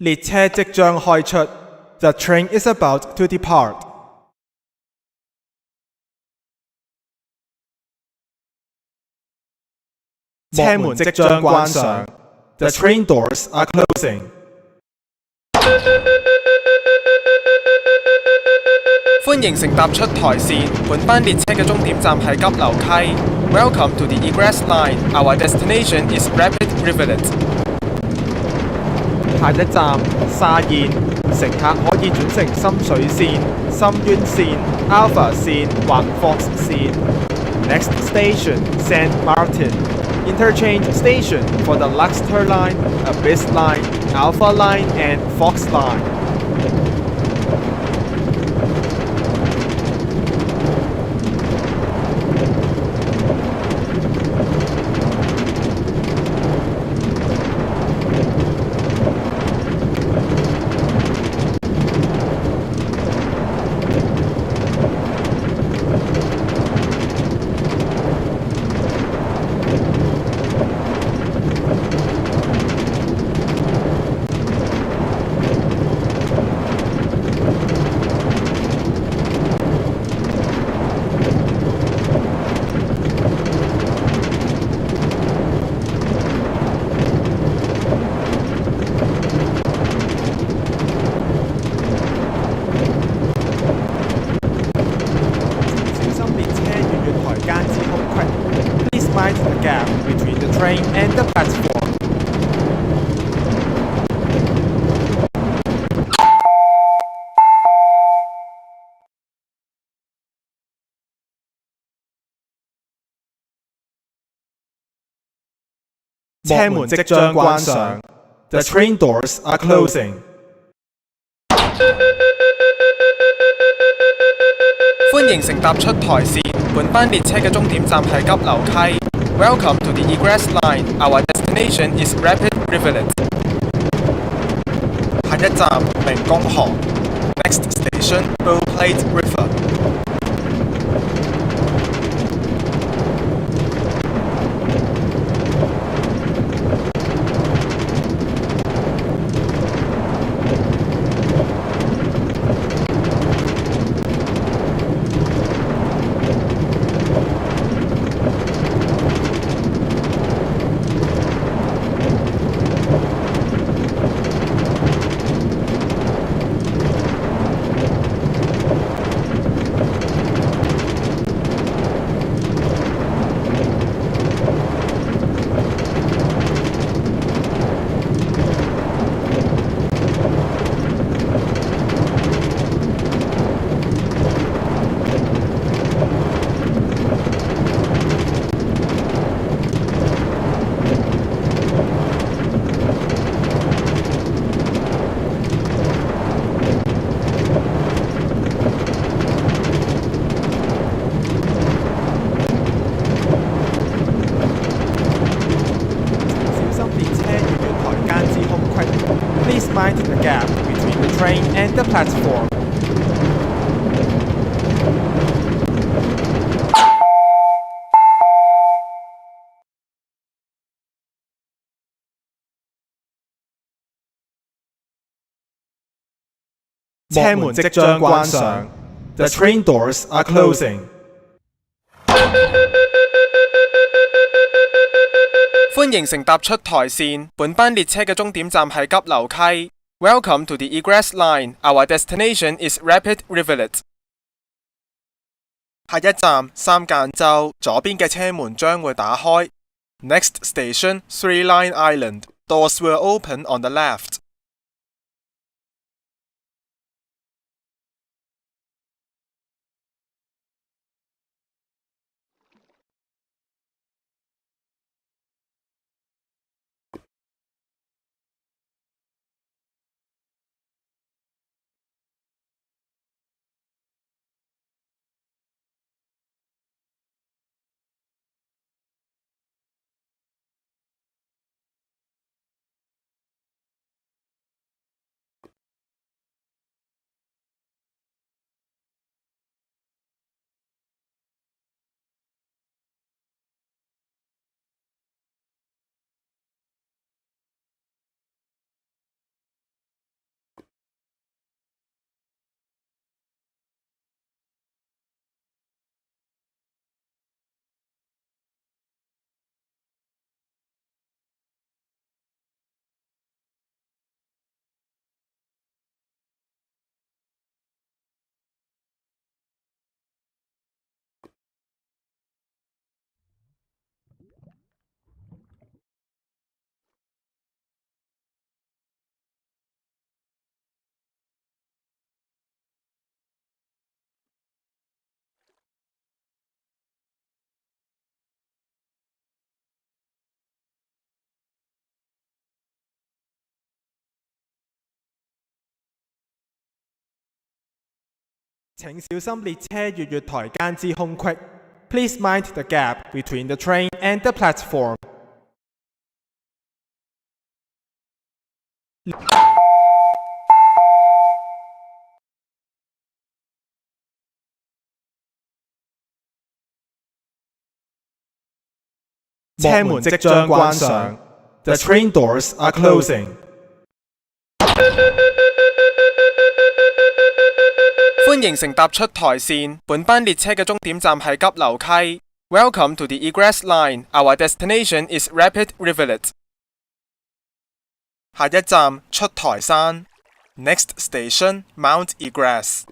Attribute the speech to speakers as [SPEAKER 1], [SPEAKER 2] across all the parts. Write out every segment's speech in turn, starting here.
[SPEAKER 1] 列車即將開出。The train is about to depart. 車門即將關上。The train doors are closing.
[SPEAKER 2] 歡迎乘搭出台線，本班列車嘅終點站係急流溪。Welcome to the Egress Line. Our destination is Rapid Rivulet.
[SPEAKER 1] 下一站沙燕，乘客可以轉乘深水線、深淵線、Alpha 線或 Fox 線。Next station, Saint Martin. Interchange station for the Luxter Line, Abyss Line, Alpha Line, and Fox Line. 間之空隙 Please mind the gap between the train and the platform. 車門即將關上。The train doors are closing.
[SPEAKER 2] 歡迎乘搭出台線，本班列車嘅終點站係急流溪。Welcome to the Egress Line. Our destination is Rapid Rivulet. 下一站明公河。Next station, Bull Plate River. Please mind the gap between the train and the platform. 車門即將關上。The train doors are closing. 歡迎乘搭出台線，本班列車嘅終點站係急流溪。Welcome to the Egress Line. Our destination is Rapid Rivulet. 下一站三間洲，左邊嘅車門將會打開。Next station, Three Line Island. Doors will open on the left.
[SPEAKER 1] 請小心列車越月台間之空隙。Please mind the gap between the train and the platform. 車門即將關上。The train doors are closing.
[SPEAKER 2] 歡迎乘搭出台線，本班列車嘅終點站係急流溪。Welcome to the Egress Line. Our destination is Rapid Rivulet. 下一站出台山。Next station, Mount Egress.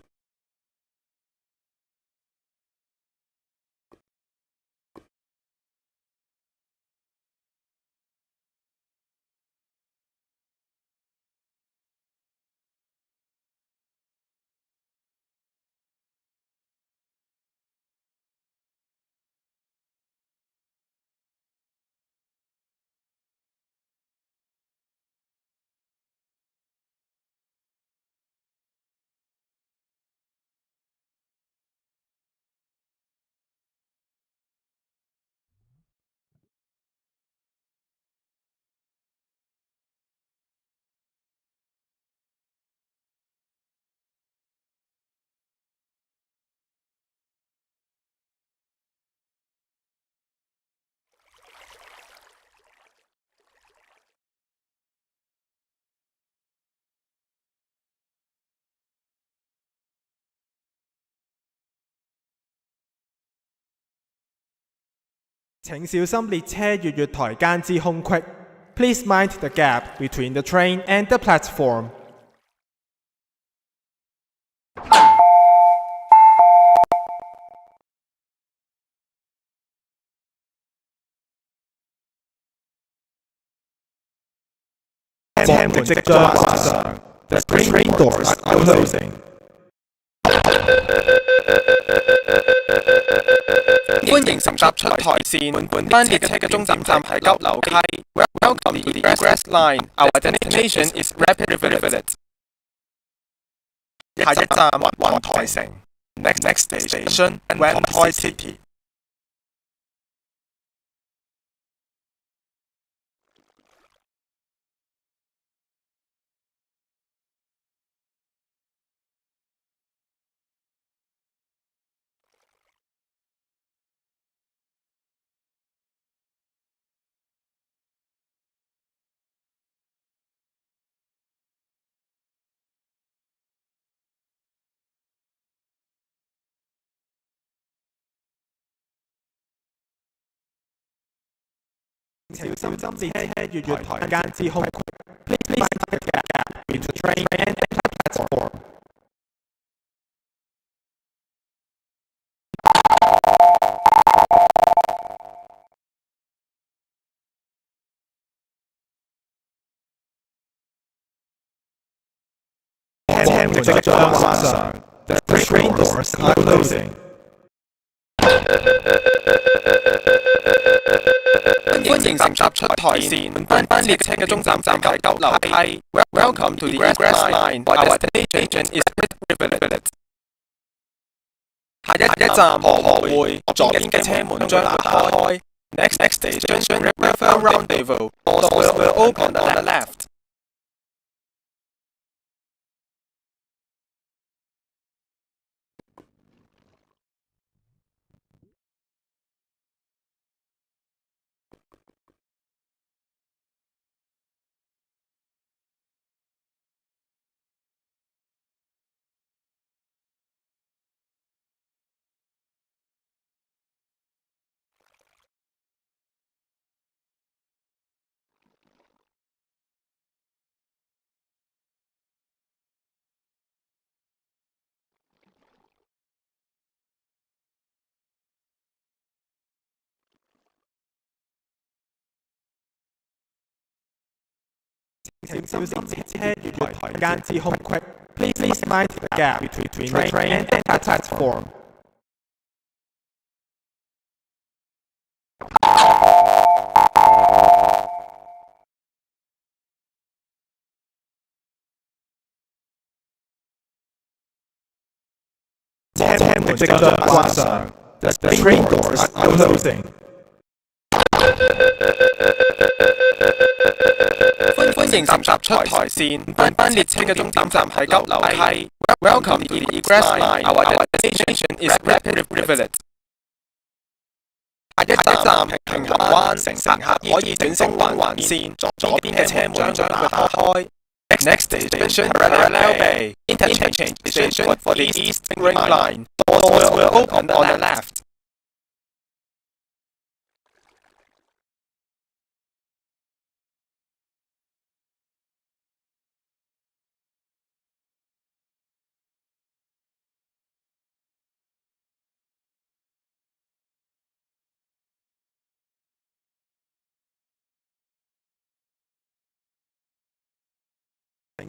[SPEAKER 1] 請小心列車越月台間之空隙。Please mind the gap between the train and the platform. 車門即將關上。The train doors are closing.
[SPEAKER 2] 歡迎乘搭出台線，本班列車嘅終點站係急流溪。Welcome to the Egress Line. Our destination is Rapid Rivulet. 下一站雲台城。Next station, Wan Thoi City.
[SPEAKER 1] 請小心列車越月台間之空隙。Please mind the gap between the train and the platform. 車門即將關上。The train doors are closing.
[SPEAKER 2] 歡迎乘搭出台線，本班列車嘅終站站係急流溪。Welcome to the Egress Line. Our destination is Rapid Rivulet. 下一站河匯，左邊嘅車門將打開。Next station, River Rendezvous. Doors will open on the left. 請小心列車月台間之空隙。Please mind the gap between the train and the platform.
[SPEAKER 1] 車門即將關上。The train doors are closing。
[SPEAKER 2] 歡迎乘搭出台線，本班列車嘅終點站喺急樓梯。Welcome to the Egress Line. Our destination is Rapid Rivulet. 下一站平衡灣，乘客可以轉乘東環線，左邊嘅車門將會打開。Next station, Parallel Bay. Interchange station for the East Ring Line. Doors will open on the left.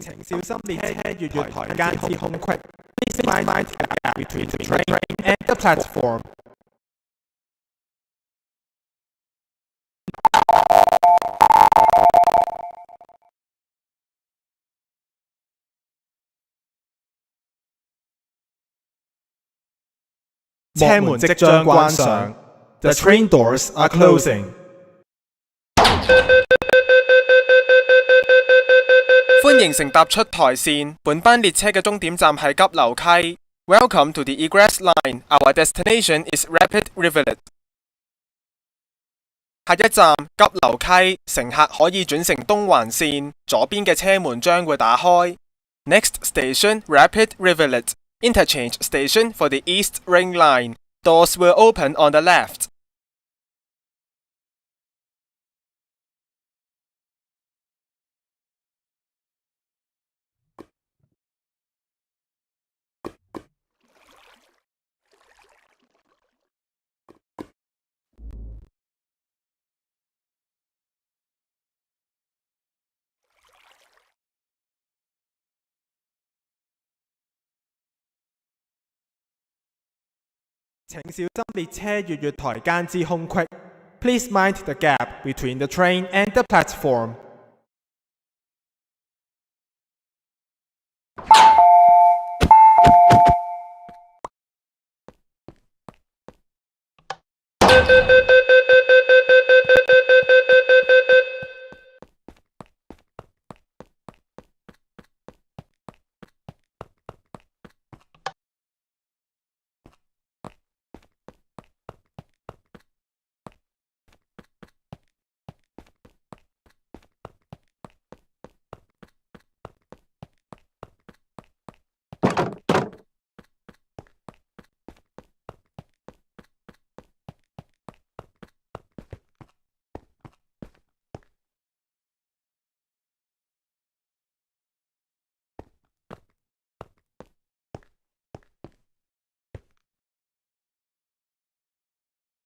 [SPEAKER 1] 請小心列車月台間之空隙。Please mind the gap between the train and the platform。車門即將關上。The train doors are closing。
[SPEAKER 2] 歡迎乘搭出台線，本班列車嘅終點站係急樓溪。Welcome to the Egress Line. Our destination is Rapid Rivulet. 下一站急樓溪，乘客可以轉乘東環線，左邊嘅車門將會打開。Next station, Rapid Rivulet. Interchange station for the East Ring Line. Doors will open on the left.
[SPEAKER 1] 請小心列車月台間之空隙。Please mind the gap between the train and the platform。